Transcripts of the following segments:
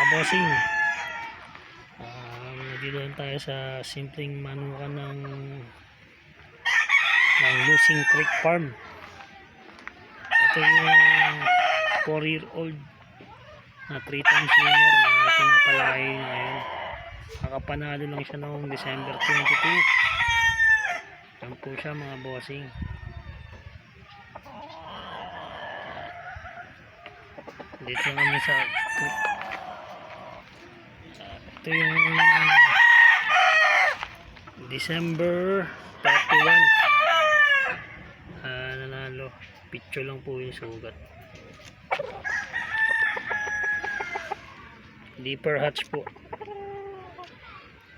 bossing, nagdidoon tayo sa simpleng manukan ng Losing Creek Farm. Ito yung 4-year-old na 3-time senior na pinapalaki ngayon. Nakapanalo lang siya noong December 22. Yan po siya mga bossing. Dito kami sa ito yung December 31. Nanalo. Picture lang po yung sugat. Deeper hatch po.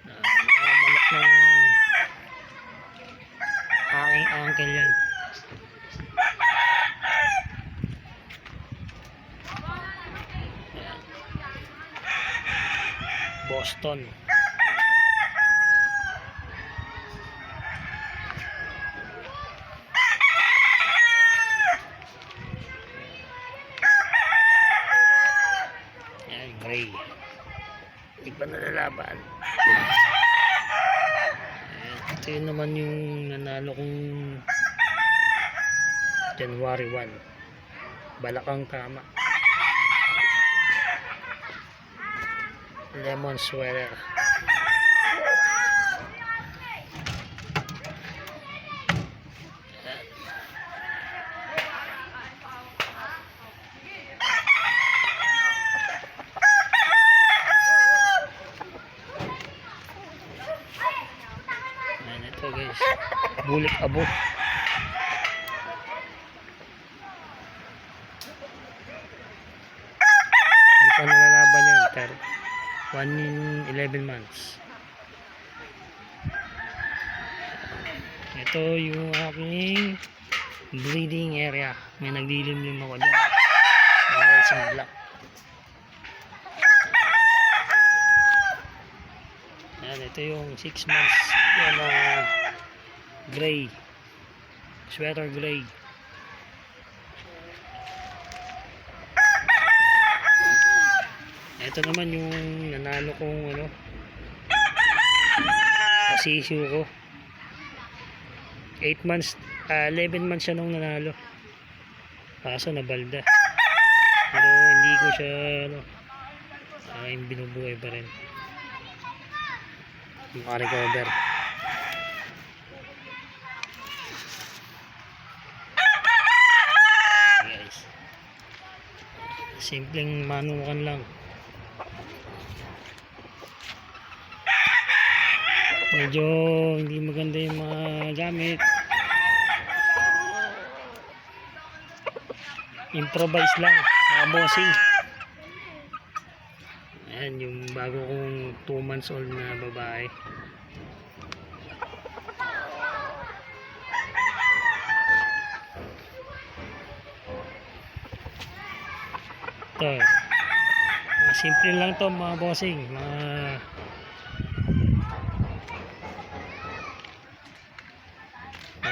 Nakamalak ng aking uncle yan. Boston. Yan, gray. Hindi pa nalalaban. Ito yun naman yung nanalo kong January 1. Balakang tama. Lemon sweater. Ayan, ito guys, bulik abo. Hindi pa nalalaban yan, pero 11 months. Ito yung aking breeding area. May naglilimlim ako dyan. May isang black. Ayan, ito yung 6 months yan na gray, sweater gray. Ito naman yung nanalo kong asisyo ko. 8 months, 11 months siya nung nanalo. Kaso nabalda. Pero hindi ko siya aking binubuhay pa rin. Maka-recover. Guys, simpleng manukan lang. Medyo hindi maganda yung mga gamit. Improvise lang, mga bossing. Ayan yung bago kong 2 months old na babae. Ito, simple lang to mga bossing, mga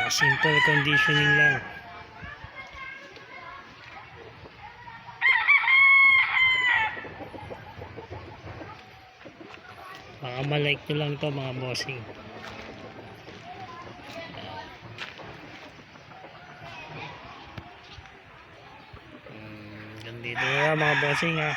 simple conditioning lang. Baka malike nyo lang to mga bossing. Ganito mga bossing ha.